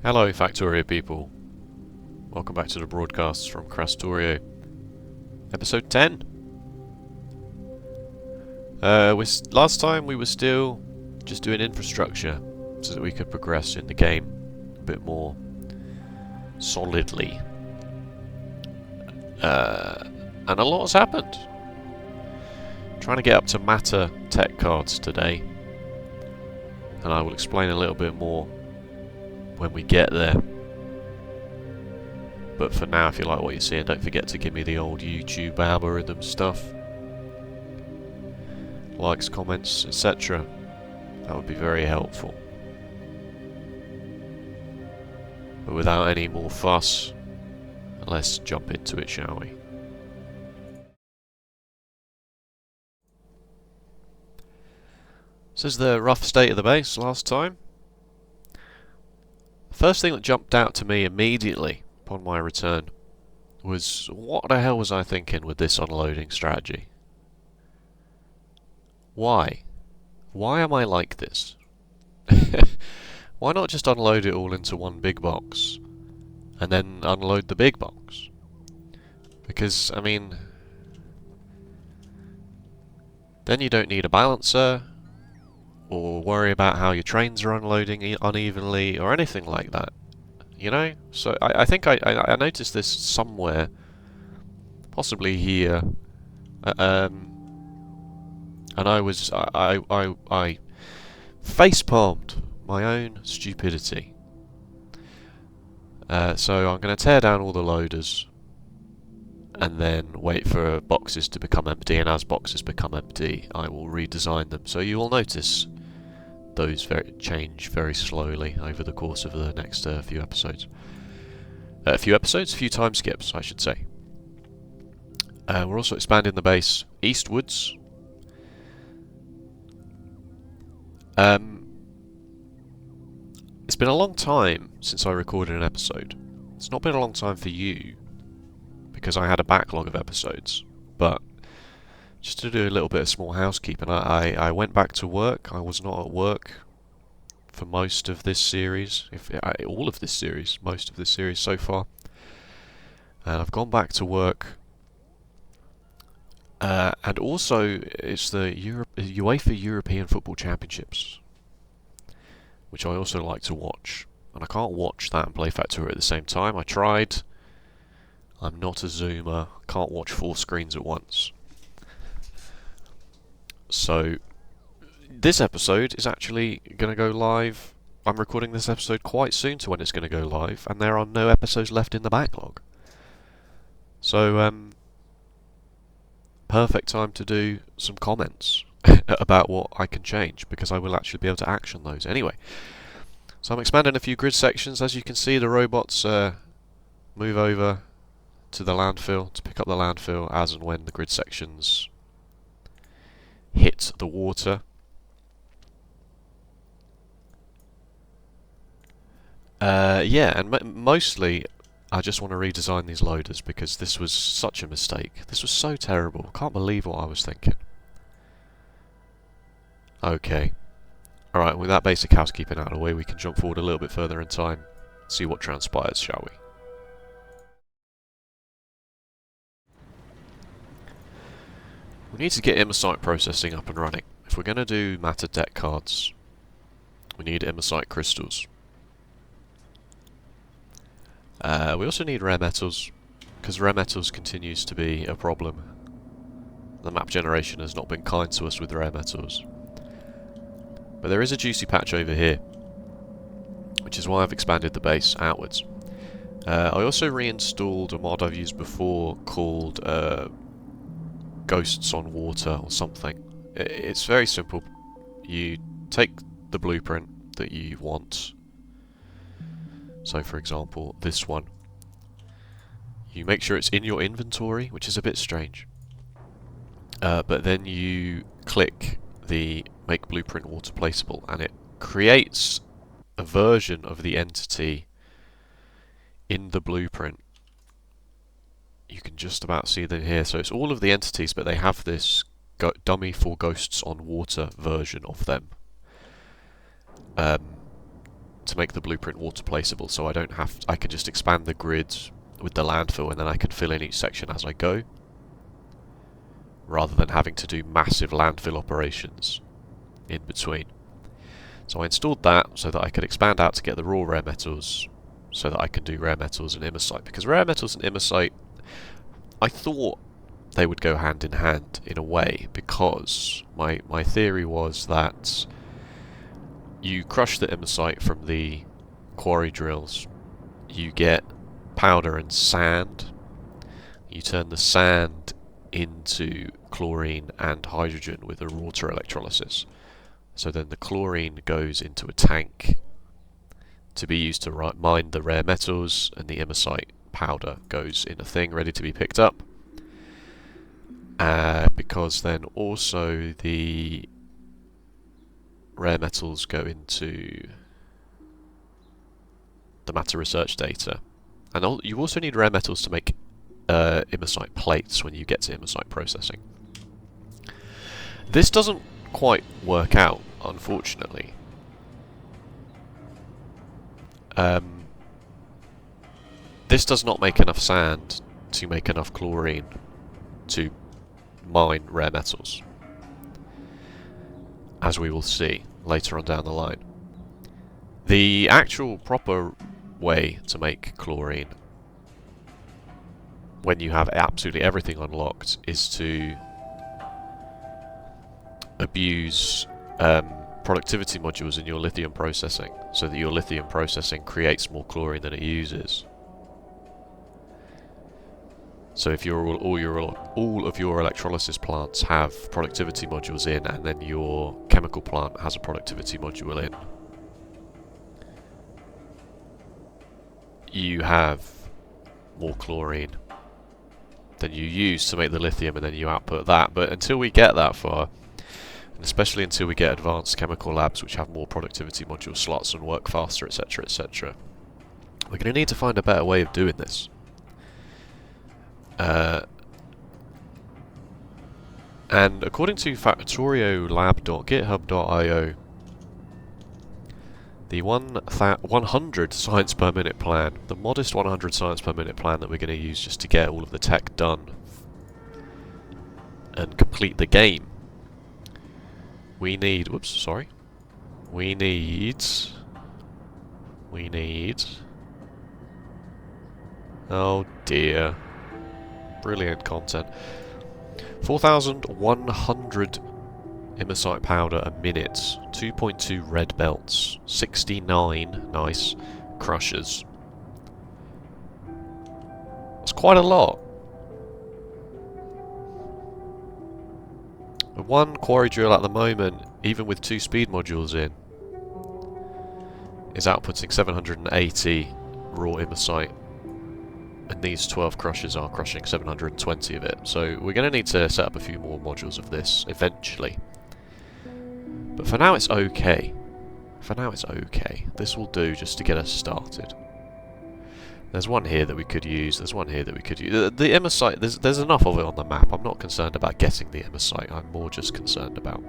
Hello, Factorio people. Welcome back to the broadcasts from Krastorio. Episode 10. Last time we were still just doing infrastructure so that we could progress in the game a bit more solidly. And a lot has happened. Trying to get up to matter tech cards today. And I will explain a little bit more when we get there. But for now, if you like what you're seeing, don't forget to give me the old YouTube algorithm stuff. Likes, comments, etc. That would be very helpful. But without any more fuss, let's jump into it, shall we? This is the rough state of the base last time. First thing that jumped out to me immediately upon my return was, what the hell was I thinking with this unloading strategy? Why? Why am I like this? Why not just unload it all into one big box and then unload the big box? Because, I mean, then you don't need a balancer or worry about how your trains are unloading unevenly or anything like that. You know? So I think I noticed this somewhere, possibly here, and I face-palmed my own stupidity. So I'm going to tear down all the loaders and then wait for boxes to become empty, and as boxes become empty I will redesign them. So you will notice those change very slowly over the course of the next few episodes. Few time skips, I should say. We're also expanding the base eastwards. It's been a long time since I recorded an episode. It's not been a long time for you, because I had a backlog of episodes, but just to do a little bit of small housekeeping, I went back to work. I was not at work for most of this series, all of this series, most of this series so far. And I've gone back to work. And also, it's the UEFA European Football Championships, which I also like to watch. And I can't watch that and play Factorio at the same time. I tried. I'm not a zoomer. Can't watch 4 screens at once. So, this episode is actually going to go live. I'm recording this episode quite soon to when it's going to go live, and there are no episodes left in the backlog. So, perfect time to do some comments about what I can change, because I will actually be able to action those anyway. So I'm expanding a few grid sections. As you can see, the robots move over to the landfill to pick up the landfill as and when the grid sections hit the water. Yeah, and mostly I just want to redesign these loaders because this was such a mistake. This was so terrible. Can't believe what I was thinking. Okay. Alright, with that basic housekeeping out of the way, we can jump forward a little bit further in time, see what transpires, shall we? We need to get immersite processing up and running. If we're going to do matter deck cards, we need immersite crystals. We also need rare metals, because rare metals continues to be a problem. The map generation has not been kind to us with rare metals. But there is a juicy patch over here, which is why I've expanded the base outwards. I also reinstalled a mod I've used before called Ghosts on Water or something. It's very simple. You take the blueprint that you want. So for example, this one. You make sure it's in your inventory, which is a bit strange. But then you click the Make Blueprint Water Placeable, and it creates a version of the entity in the blueprint. You can just about see them here. So it's all of the entities, but they have this dummy for Ghosts on Water version of them. to make the blueprint water placeable, so I can just expand the grid with the landfill, and then I can fill in each section as I go, rather than having to do massive landfill operations in between. So I installed that so that I could expand out to get the raw rare metals, so that I can do rare metals and immersite. Because rare metals and immersite, I thought they would go hand in hand in a way, because my theory was that you crush the immersite from the quarry drills, you get powder and sand, you turn the sand into chlorine and hydrogen with a water electrolysis. So then the chlorine goes into a tank to be used to mine the rare metals, and the immersite powder goes in a thing ready to be picked up. Because then also the rare metals go into the matter research data. And you also need rare metals to make immersite plates when you get to immersite processing. This doesn't quite work out, unfortunately. This does not make enough sand to make enough chlorine to mine rare metals, as we will see later on down the line. The actual proper way to make chlorine, when you have absolutely everything unlocked, is to abuse productivity modules in your lithium processing, so that your lithium processing creates more chlorine than it uses. So if all of your electrolysis plants have productivity modules in, and then your chemical plant has a productivity module in, you have more chlorine than you use to make the lithium, and then you output that. But until we get that far, and especially until we get advanced chemical labs which have more productivity module slots and work faster, etc., etc., we're going to need to find a better way of doing this. And according to Factorio lab.github.io, the 100 science per minute plan, the modest 100 science per minute plan that we're going to use just to get all of the tech done and complete the game, we need, we need, oh dear, brilliant content, 4,100 immersite powder a minute, 2.2 red belts, 69 nice crushers. That's quite a lot. The one quarry drill at the moment, even with 2 speed modules in, is outputting 780 raw immersite, and these 12 crushers are crushing 720 of it. So we're going to need to set up a few more modules of this eventually. But for now it's okay. For now it's okay. This will do just to get us started. There's one here that we could use, there's one here that we could use. The immersite, there's enough of it on the map. I'm not concerned about getting the immersite, I'm more just concerned about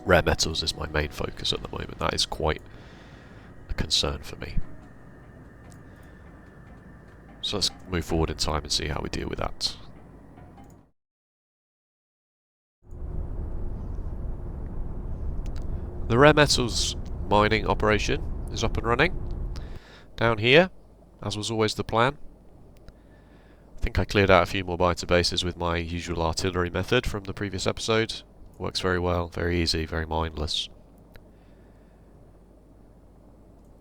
rare metals is my main focus at the moment. That is quite a concern for me. So let's move forward in time and see how we deal with that. The rare metals mining operation is up and running. Down here, as was always the plan. I think I cleared out a few more biter bases with my usual artillery method from the previous episode. Works very well, very easy, very mindless.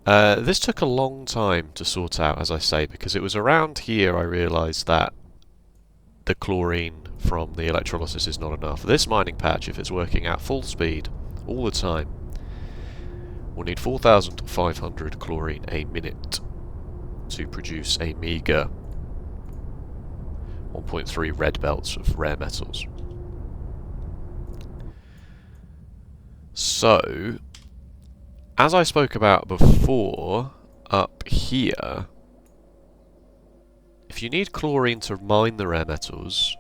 This took a long time to sort out, as I say, because it was around here I realised that the chlorine from the electrolysis is not enough. This mining patch, if it's working at full speed all the time, will need 4,500 chlorine a minute to produce a meager 1.3 red belts of rare metals. So, as I spoke about before, up here, if you need chlorine to mine the rare metals,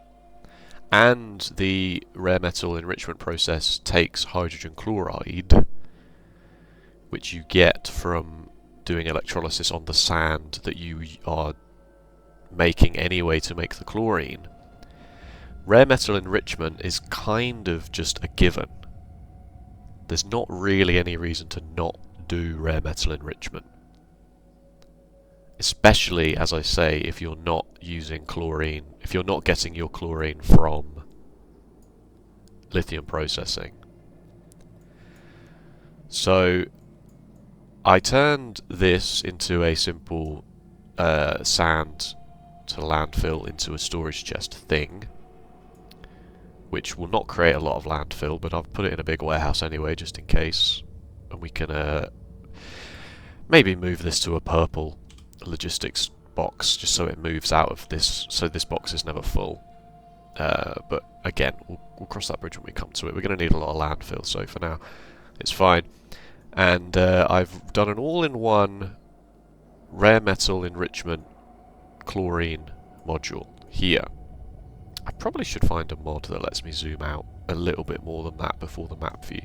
and the rare metal enrichment process takes hydrogen chloride, which you get from doing electrolysis on the sand that you are making anyway to make the chlorine, rare metal enrichment is kind of just a given. There's not really any reason to not do rare metal enrichment. Especially, as I say, if you're not using chlorine, if you're not getting your chlorine from lithium processing. So I turned this into a simple sand to landfill into a storage chest thing, which will not create a lot of landfill, but I've put it in a big warehouse anyway, just in case. And we can maybe move this to a purple logistics box, just so it moves out of this, so this box is never full. But again, we'll cross that bridge when we come to it. We're going to need a lot of landfill, so for now, it's fine. And I've done an all-in-one rare metal enrichment chlorine module here. I probably should find a mod that lets me zoom out a little bit more than that before the map view.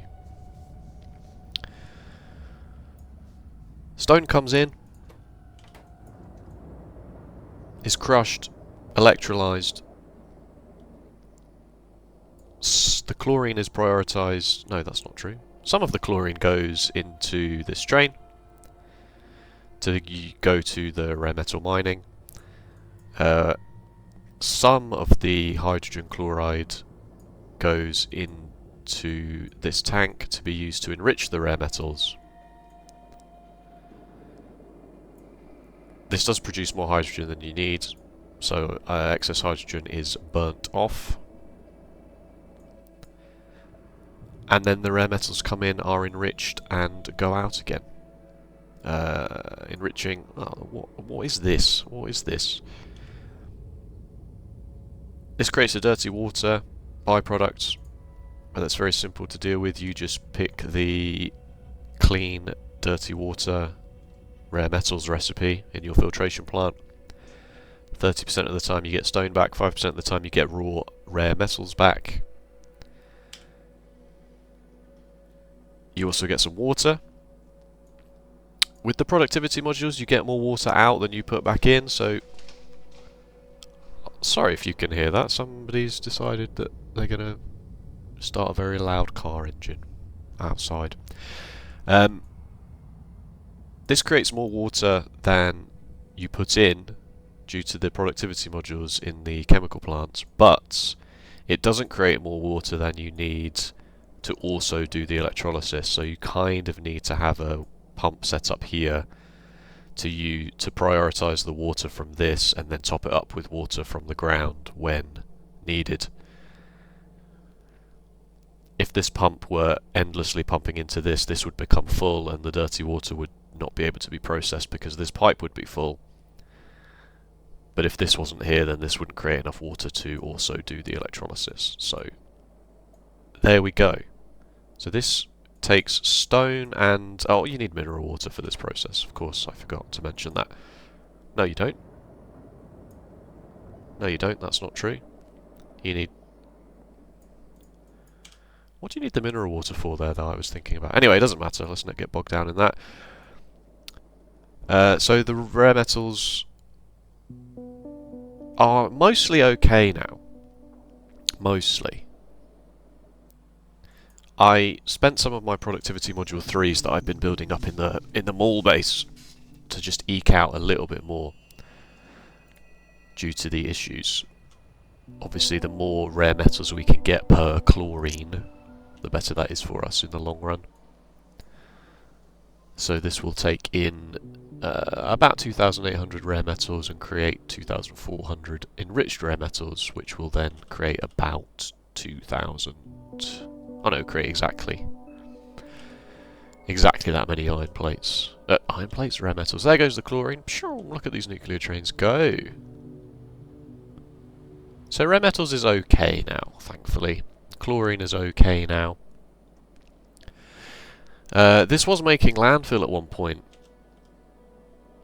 Stone comes in, is crushed, electrolyzed. The chlorine is prioritized. No, that's not true. Some of the chlorine goes into this train to go to the rare metal mining. Some of the hydrogen chloride goes into this tank to be used to enrich the rare metals. This does produce more hydrogen than you need, so excess hydrogen is burnt off. And then the rare metals come in, are enriched, and go out again. Enriching... Oh, what is this? What is this? This creates a dirty water byproduct, and that's very simple to deal with. You just pick the clean dirty water rare metals recipe in your filtration plant. 30% of the time you get stone back, 5% of the time you get raw rare metals back. You also get some water. With the productivity modules you get more water out than you put back in, so... Sorry if you can hear that, somebody's decided that they're going to start a very loud car engine outside. This creates more water than you put in due to the productivity modules in the chemical plants, but it doesn't create more water than you need to also do the electrolysis, so you kind of need to have a pump set up here to prioritise the water from this and then top it up with water from the ground when needed. If this pump were endlessly pumping into this, this would become full and the dirty water would not be able to be processed because this pipe would be full. But if this wasn't here, then this wouldn't create enough water to also do the electrolysis. So there we go. So this takes stone and... Oh, you need mineral water for this process, of course, I forgot to mention that. No, you don't. No, you don't, that's not true. You need... What do you need the mineral water for there that I was thinking about? Anyway, it doesn't matter, let's not get bogged down in that. So the rare metals are mostly okay now. Mostly. I spent some of my productivity module 3s that I've been building up in the mall base to just eke out a little bit more due to the issues. Obviously, the more rare metals we can get per chlorine, the better that is for us in the long run. So this will take in about 2,800 rare metals and create 2,400 enriched rare metals, which will then create about 2,000... Oh no, create exactly that many iron plates. Iron plates, rare metals. There goes the chlorine. Look at these nuclear trains go. So rare metals is okay now, thankfully. Chlorine is okay now. This was making landfill at one point,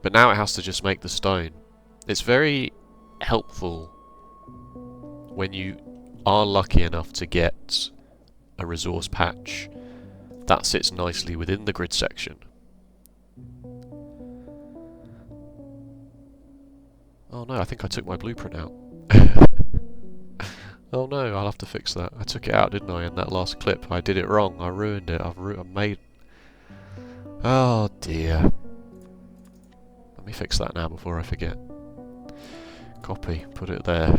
but now it has to just make the stone. It's very helpful when you are lucky enough to get a resource patch that sits nicely within the grid section. Oh no, I think I took my blueprint out. Oh no, I'll have to fix that. I took it out, didn't I, in that last clip? I did it wrong. I ruined it. I made... Oh dear. Let me fix that now before I forget. Copy, put it there.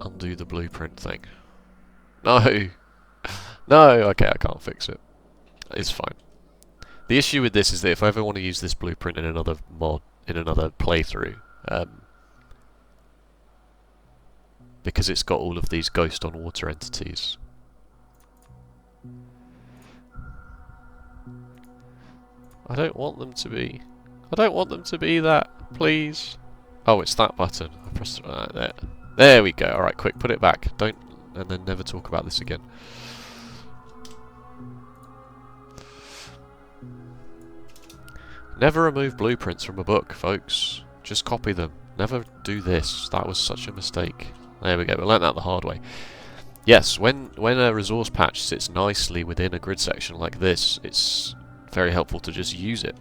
Undo the blueprint thing. No! No! Okay, I can't fix it. It's fine. The issue with this is that if I ever want to use this blueprint in another mod, in another playthrough, because it's got all of these ghost on water entities. I don't want them to be... I don't want them to be that, please. Oh, it's that button. I pressed it right there. There we go. Alright, quick, put it back. Don't... and then never talk about this again. Never remove blueprints from a book, folks. Just copy them. Never do this. That was such a mistake. There we go. We learnt that the hard way. Yes, when a resource patch sits nicely within a grid section like this, it's very helpful to just use it.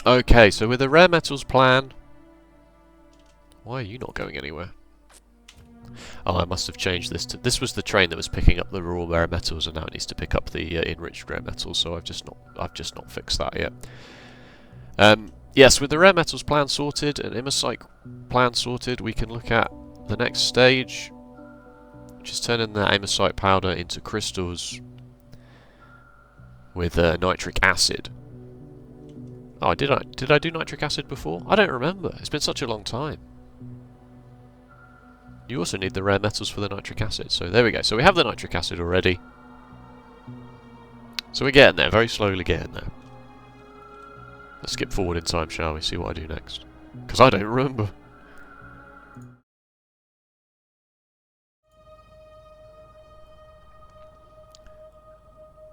Okay, so with the rare metals plan... Why are you not going anywhere? Oh, I must have changed this to... This was the train that was picking up the raw rare metals, and now it needs to pick up the enriched rare metals, so I've just not fixed that yet. Yes, with the rare metals plan sorted and immersite plan sorted, we can look at the next stage, which is turning the immersite powder into crystals with nitric acid. Oh, did I do nitric acid before? I don't remember. It's been such a long time. You also need the rare metals for the nitric acid. So there we go. So we have the nitric acid already. So we're getting there. Very slowly getting there. Let's skip forward in time, shall we? See what I do next. Because I don't remember.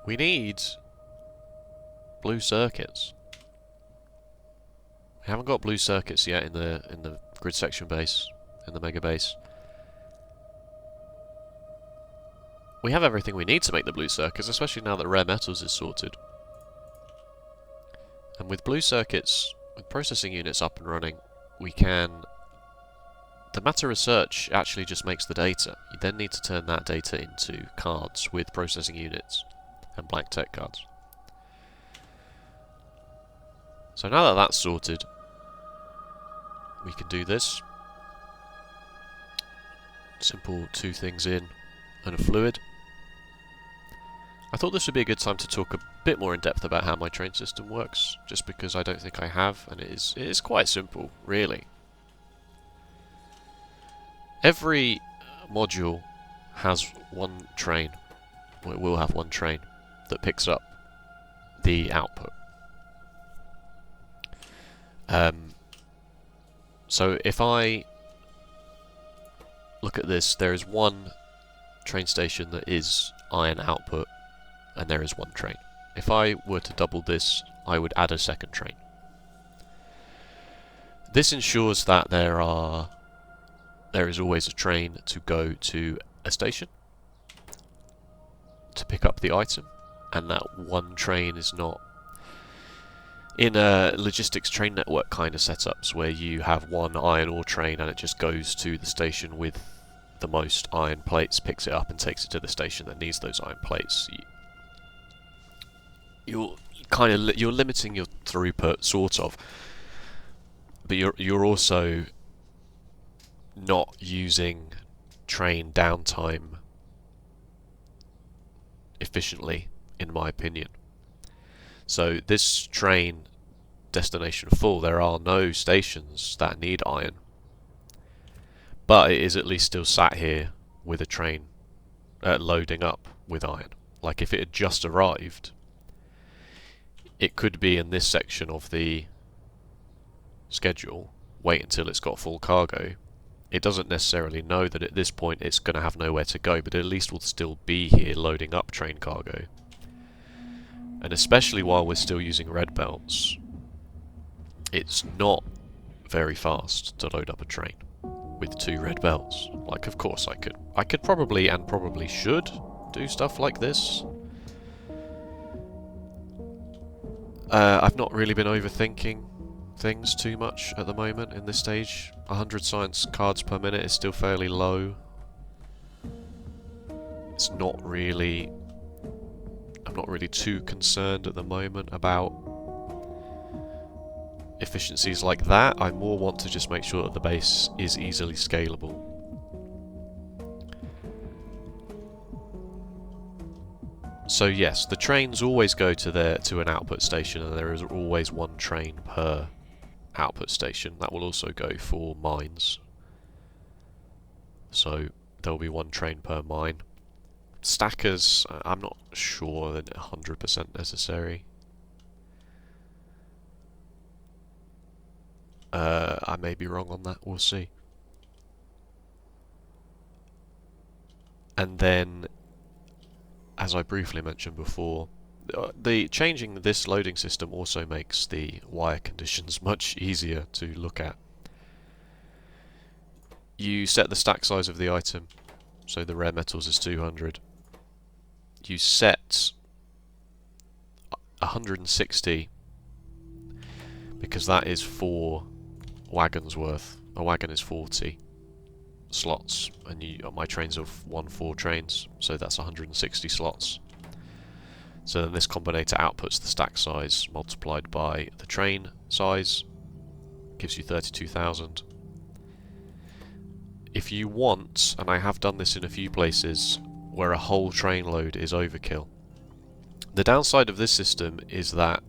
We need blue circuits. We haven't got blue circuits yet in the grid section base, in the mega base. We have everything we need to make the blue circuits, especially now that rare metals is sorted. And with blue circuits, with processing units up and running, we can... The matter research actually just makes the data. You then need to turn that data into cards with processing units and blank tech cards. So now that that's sorted, we can do this. Simple 2 things in and a fluid. I thought this would be a good time to talk a bit more in depth about how my train system works, just because I don't think I have, and it is quite simple, really. Every module has one train, or it will have one train, that picks up the output. So if I look at this, there is one train station that is iron output, and there is one train. If I were to double this, I would add a second train. This ensures that there is always a train to go to a station to pick up the item, and that one train is not in a logistics train network kind of setups where you have one iron ore train and it just goes to the station with the most iron plates, picks it up and takes it to the station that needs those iron plates. You're limiting your throughput, sort of, but you're also not using train downtime efficiently, in my opinion. So this train destination full, there are no stations that need iron, but it is at least still sat here with a train loading up with iron. Like if it had just arrived, it could be in this section of the schedule, wait until it's got full cargo. It doesn't necessarily know that at this point it's going to have nowhere to go, but at least will still be here loading up train cargo. And especially while we're still using red belts, it's not very fast to load up a train with 2 red belts. Like, of course I could probably, and probably should, do stuff like this. I've not really been overthinking things too much at the moment in this stage. 100 science cards per minute is still fairly low. It's not really... I'm not really too concerned at the moment about efficiencies like that. I more want to just make sure that the base is easily scalable. So yes, the trains always go to an output station, and there is always one train per output station. That will also go for mines. So there will be one train per mine. Stackers, I'm not sure that 100% necessary. I may be wrong on that, we'll see. And then, as I briefly mentioned before, the changing this loading system also makes the wire conditions much easier to look at. You set the stack size of the item, so the rare metals is 200. You set 160 because that is 4 wagons worth. A wagon is 40 slots, and my trains are 1-4 trains, so that's 160 slots. So then this combinator outputs the stack size multiplied by the train size, gives you 32,000. If you want, and I have done this in a few places, where a whole train load is overkill. The downside of this system is that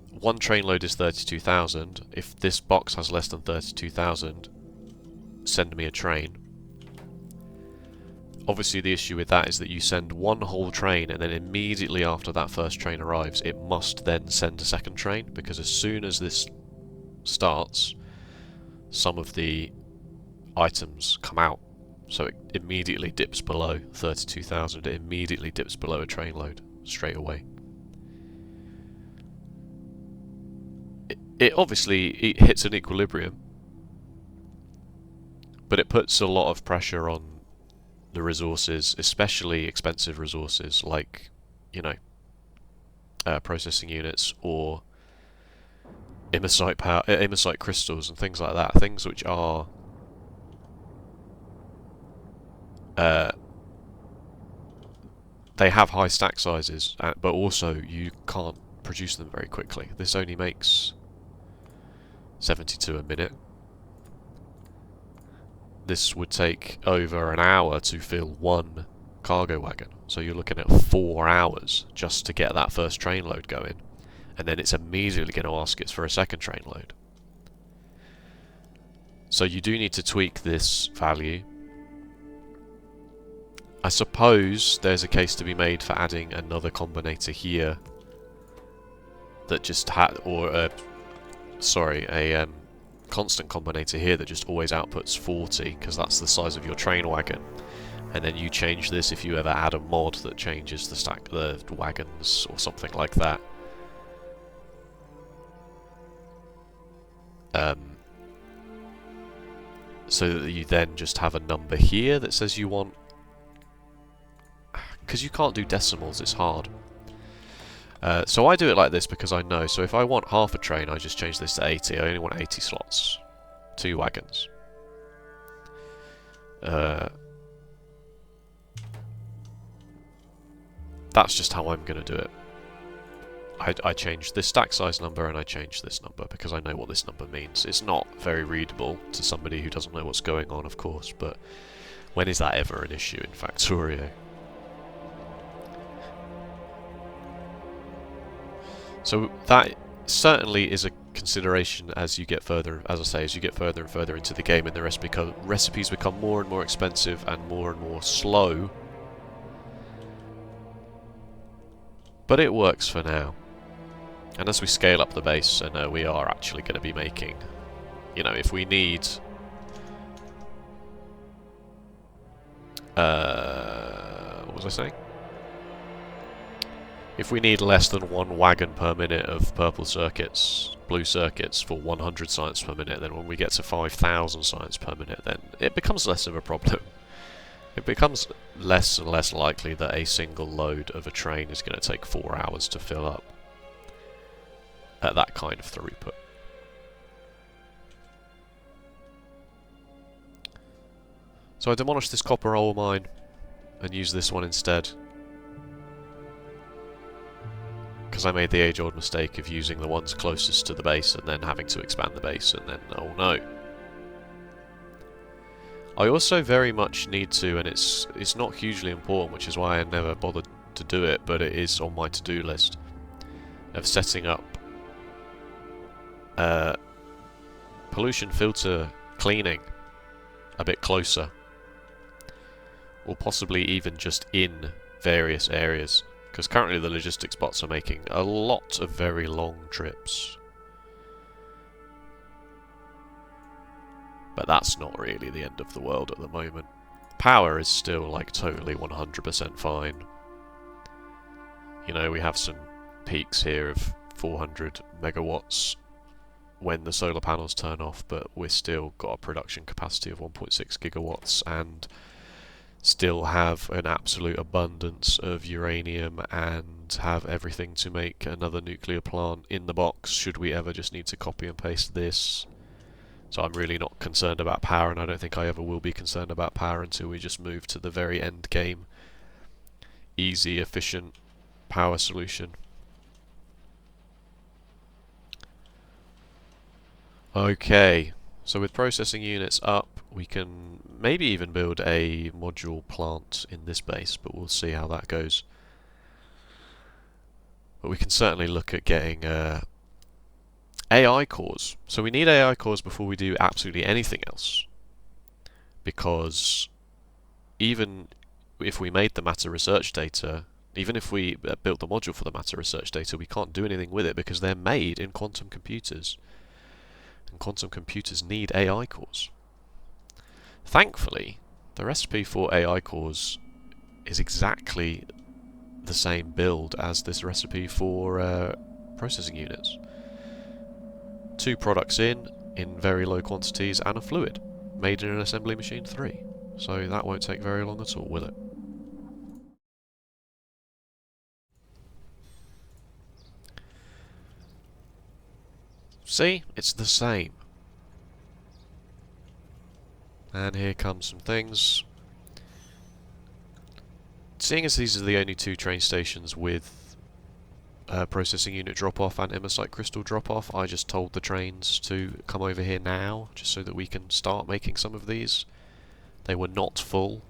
one train load is 32,000. If this box has less than 32,000, send me a train. Obviously the issue with that is that you send one whole train, and then immediately after that first train arrives, it must then send a second train, because as soon as this starts, some of the items come out. So it immediately dips below 32,000, it immediately dips below a train load, straight away. It obviously hits an equilibrium, but it puts a lot of pressure on the resources, especially expensive resources like, you know, processing units or immersite crystals and things like that. Things which are they have high stack sizes, but also you can't produce them very quickly. This only makes 72 a minute. This would take over an hour to fill one cargo wagon, so you're looking at 4 hours just to get that first train load going, and then it's immediately going to ask it for a second train load. So you do need to tweak this value. I suppose there's a case to be made for adding another combinator here that just had, or a constant combinator here that just always outputs 40, because that's the size of your train wagon. And then you change this if you ever add a mod that changes the wagons or something like that. So that you then just have a number here that says you want, because you can't do decimals, it's hard. So I do it like this because I know. So if I want half a train, I just change this to 80. I only want 80 slots. 2 wagons. That's just how I'm going to do it. I change this stack size number and I change this number because I know what this number means. It's not very readable to somebody who doesn't know what's going on, of course, but when is that ever an issue in Factorio? So that certainly is a consideration as you get further, as I say, as you get further and further into the game, and the recipes become more and more expensive and more slow. But it works for now. And as we scale up the base, and we are actually going to be making, you know, if we need what was I saying? If we need less than 1 wagon per minute of purple circuits, blue circuits for 100 science per minute, then when we get to 5,000 science per minute, then it becomes less of a problem. It becomes less and less likely that a single load of a train is going to take 4 hours to fill up at that kind of throughput. So I demolished this copper ore mine and used this one instead, because I made the age-old mistake of using the ones closest to the base and then having to expand the base, and then, oh no. I also very much need to, and it's not hugely important, which is why I never bothered to do it, but it is on my to-do list, of setting up pollution filter cleaning a bit closer, or possibly even just in various areas, because currently the logistics bots are making a lot of very long trips. But that's not really the end of the world at the moment. Power is still like totally 100% fine. You know, we have some peaks here of 400 megawatts when the solar panels turn off, but we've still got a production capacity of 1.6 gigawatts and still have an absolute abundance of uranium and have everything to make another nuclear plant in the box should we ever just need to copy and paste this. So I'm really not concerned about power, and I don't think I ever will be concerned about power until we just move to the very end game. Easy, efficient power solution. Okay, so with processing units up, we can maybe even build a module plant in this base, but we'll see how that goes. But we can certainly look at getting AI cores. So we need AI cores before we do absolutely anything else, because even if we made the matter research data, even if we built the module for the matter research data, we can't do anything with it because they're made in quantum computers, and quantum computers need AI cores. Thankfully, the recipe for AI cores is exactly the same build as this recipe for processing units. 2 products in very low quantities, and a fluid made in an assembly machine 3. So that won't take very long at all, will it? See? It's the same. And here come some things. Seeing as these are the only 2 train stations with processing unit drop-off and immersite crystal drop-off, I just told the trains to come over here now, just so that we can start making some of these. They were not full.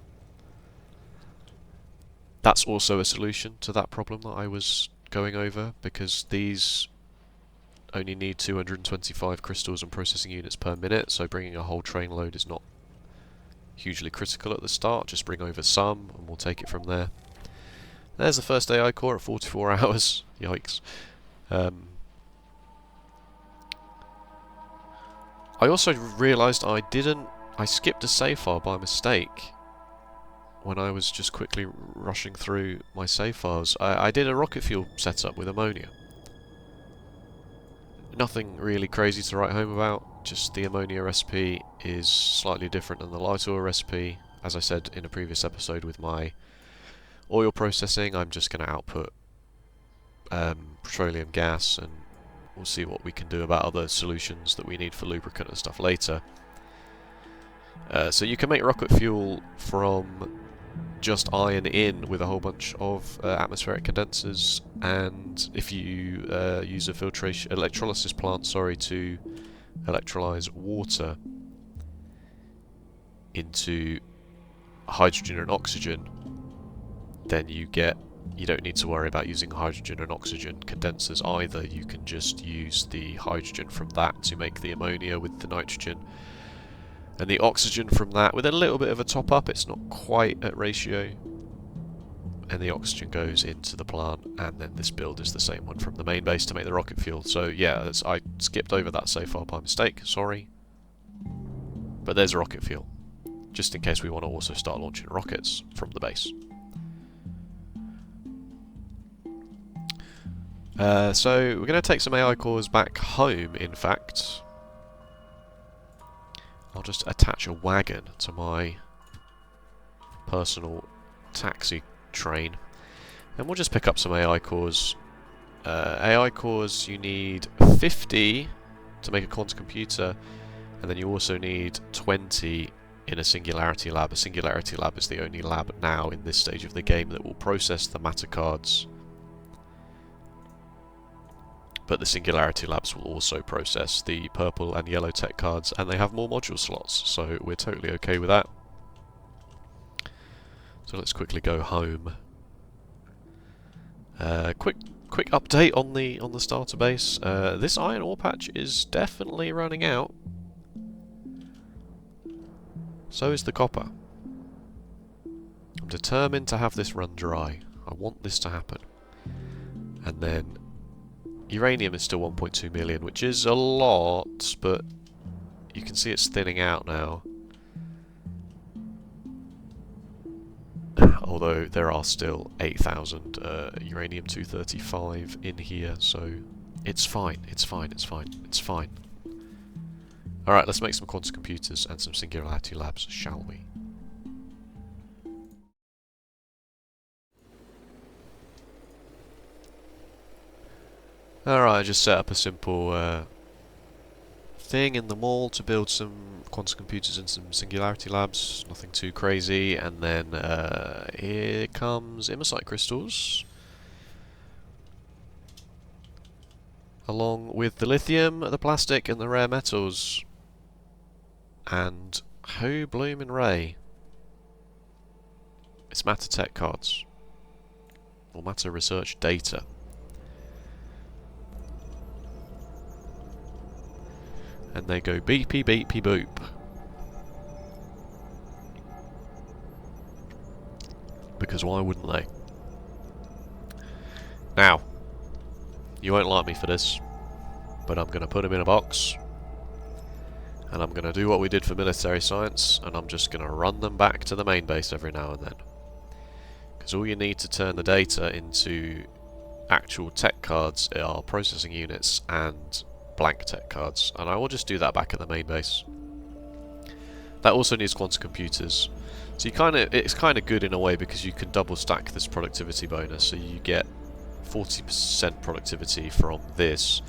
That's also a solution to that problem that I was going over, because these only need 225 crystals and processing units per minute, so bringing a whole train load is not hugely critical at the start. Just bring over some and we'll take it from there. There's the first AI core at 44 hours. Yikes. I also realised I skipped a save file by mistake when I was just quickly rushing through my save files. I did a rocket fuel setup with ammonia. Nothing really crazy to write home about, just the ammonia recipe is slightly different than the light oil recipe. As I said in a previous episode with my oil processing, I'm just going to output petroleum gas, and we'll see what we can do about other solutions that we need for lubricant and stuff later. So you can make rocket fuel from just iron in with a whole bunch of atmospheric condensers, and if you use a electrolysis plant, to electrolyze water into hydrogen and oxygen, then you don't need to worry about using hydrogen and oxygen condensers either. You can just use the hydrogen from that to make the ammonia with the nitrogen, and the oxygen from that with a little bit of a top up. It's not quite at ratio, and the oxygen goes into the plant, and then this build is the same one from the main base to make the rocket fuel. So yeah, I skipped over that save file by mistake, sorry. But there's rocket fuel, just in case we want to also start launching rockets from the base. So we're going to take some AI cores back home, in fact. I'll just attach a wagon to my personal taxi train. And we'll just pick up some AI cores. AI cores, you need 50 to make a quantum computer, and then you also need 20 in a singularity lab. A singularity lab is the only lab now in this stage of the game that will process the matter cards. But the singularity labs will also process the purple and yellow tech cards, and they have more module slots, so we're totally okay with that. So let's quickly go home. Quick update on the starter base. This iron ore patch is definitely running out. So is the copper. I'm determined to have this run dry. I want this to happen. And then uranium is still 1.2 million, which is a lot, but you can see it's thinning out now. Although there are still 8,000 uranium-235 in here, so it's fine, it's fine, it's fine, it's fine. Alright, let's make some quantum computers and some singularity labs, shall we? Alright, I just set up a simple thing in the mall to build some quantum computers and some singularity labs, nothing too crazy, and then here comes immersite crystals, along with the lithium, the plastic, and the rare metals. And who bloomin' ray? It's matter tech cards, or matter research data. And they go beepy beepy boop. Because why wouldn't they? Now, you won't like me for this, but I'm going to put them in a box, and I'm going to do what we did for military science, and I'm just going to run them back to the main base every now and then. Because all you need to turn the data into actual tech cards are processing units and blank tech cards, and I will just do that back at the main base. That also needs quantum computers, so it's kind of good in a way because you can double stack this productivity bonus, so you get 40% productivity from this,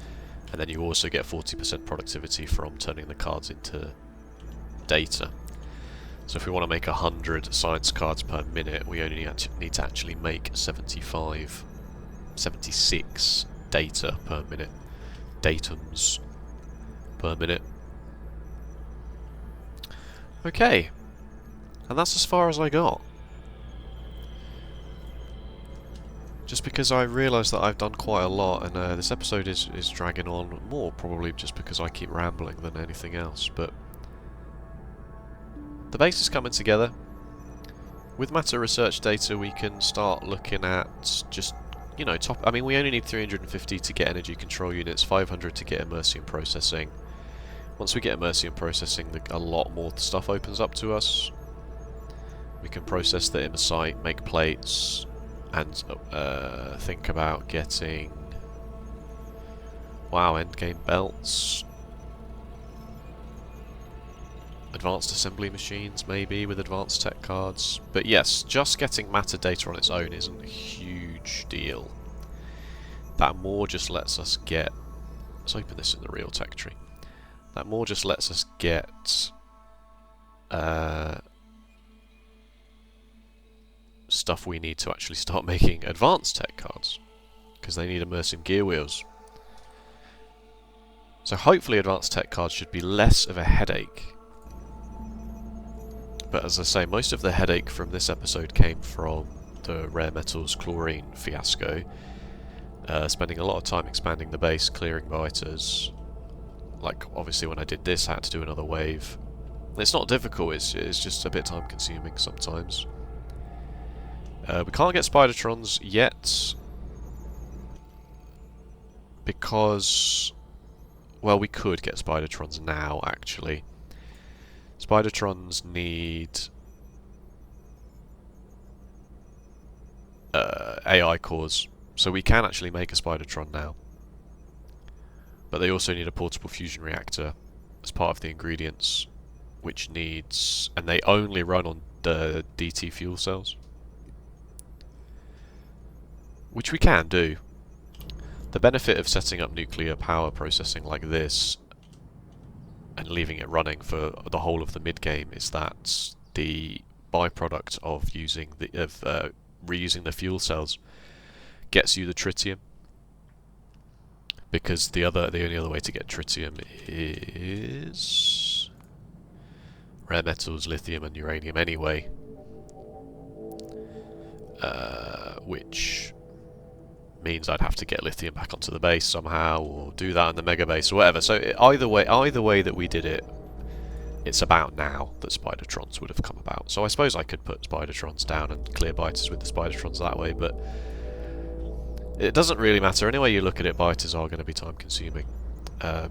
and then you also get 40% productivity from turning the cards into data. So if we want to make 100 science cards per minute, we only need to actually make 76 data per minute. Datums per minute. Okay, and that's as far as I got. Just because I realise that I've done quite a lot, and this episode is dragging on more, probably just because I keep rambling than anything else, but the base is coming together. With matter research data we can start looking at just, you know, I mean, we only need 350 to get energy control units, 500 to get immersium processing. Once we get immersium processing, a lot more stuff opens up to us. We can process the immersite, make plates, and think about getting, wow, endgame belts. Advanced assembly machines, maybe, with advanced tech cards. But yes, just getting matter data on its own isn't a huge deal. That more just lets us get... Let's open this in the real tech tree. That more just lets us get... stuff we need to actually start making advanced tech cards. Because they need immersive gear wheels. So hopefully advanced tech cards should be less of a headache. But as I say, most of the headache from this episode came from the rare metals chlorine fiasco. Spending a lot of time expanding the base, clearing biters. Like, obviously when I did this, I had to do another wave. It's not difficult, it's just a bit time consuming sometimes. We can't get Spidertrons yet. Because... well, we could get Spidertrons now, actually. Spidertrons need AI cores, so we can actually make a Spidertron now. But they also need a portable fusion reactor as part of the ingredients, which needs... and they only run on DT fuel cells, which we can do. The benefit of setting up nuclear power processing like this and leaving it running for the whole of the mid game is that the byproduct of reusing the fuel cells gets you the tritium, because the only other way to get tritium is rare metals, lithium and uranium anyway, which means I'd have to get lithium back onto the base somehow, or do that in the megabase or whatever. So either way that we did it, it's about now that Spidertrons would have come about. So I suppose I could put Spidertrons down and clear biters with the Spidertrons that way, but it doesn't really matter. Any way you look at it, biters are going to be time consuming. But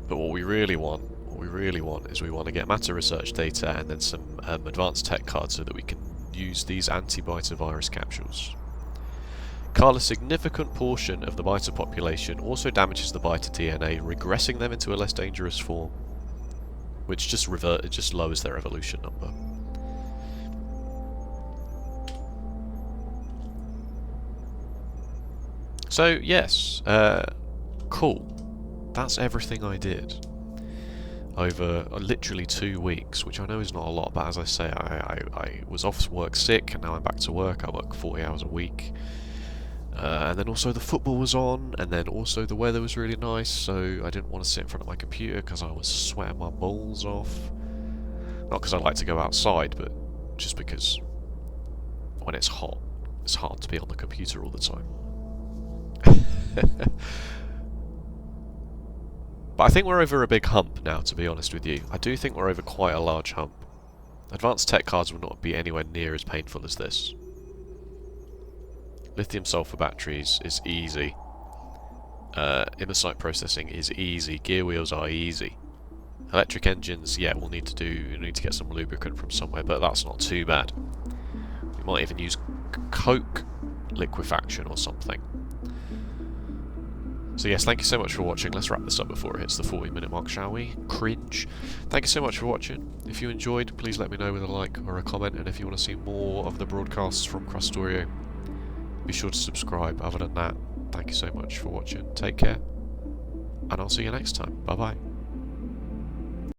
what we really want is we want to get matter research data and then some advanced tech cards so that we can use these anti-biter virus capsules. Carl, a significant portion of the biter population also damages the biter DNA, regressing them into a less dangerous form, which just lowers their evolution number. So yes, cool. That's everything I did over literally 2 weeks, which I know is not a lot, but as I say, I was off work sick, and now I'm back to work. I work 40 hours a week. And then also the football was on, and then also the weather was really nice, so I didn't want to sit in front of my computer because I was sweating my balls off. Not because I like to go outside, but just because when it's hot, it's hard to be on the computer all the time. But I think we're over a big hump now, to be honest with you. I do think we're over quite a large hump. Advanced tech cards will not be anywhere near as painful as this. Lithium-sulfur batteries is easy. Immersite processing is easy. Gear wheels are easy. Electric engines, yeah, we'll need to get some lubricant from somewhere, but that's not too bad. We might even use coke liquefaction or something. So yes, thank you so much for watching. Let's wrap this up before it hits the 40-minute mark, shall we? Cringe. Thank you so much for watching. If you enjoyed, please let me know with a like or a comment, and if you want to see more of the broadcasts from Krastorio, be sure to subscribe. Other than that, thank you so much for watching. Take care, and I'll see you next time. Bye bye.